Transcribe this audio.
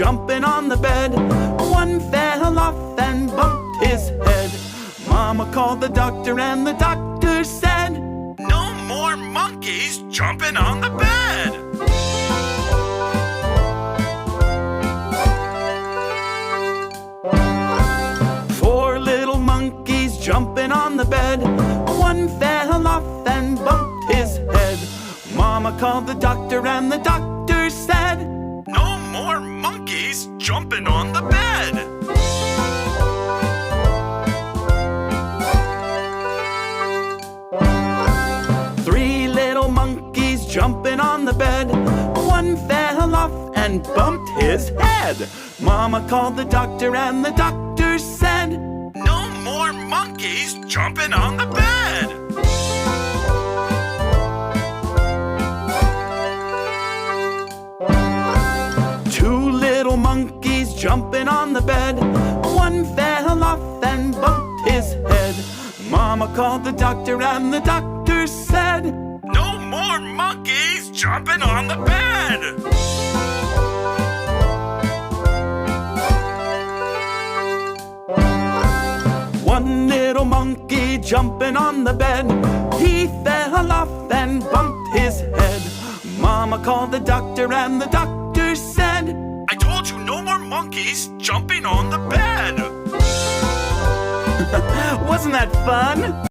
jumping on the bed. One fell off and bumped his head. Mama called the doctor and the doctor said, "No more monkeys jumping on the bed." Four little monkeys jumping on the bed. One fell off and bumped his head. Mama called the doctor and the doctor said, "No more monkeys jumping on the bed." Three little monkeys jumping on the bed. One fell off and bumped his head. Mama called the doctor and the doctor said, "No more monkeys jumping on the bed." Two little monkeys jumping on the bed. One fell off and bumped his head. Mama called the doctor and the doctor said, "No more monkeys jumping on the bed." One little monkey jumping on the bed. He fell off and bumped his head. Mama called the doctor and the doctor said, "I told you no more monkeys jumping on the bed." Wasn't that fun?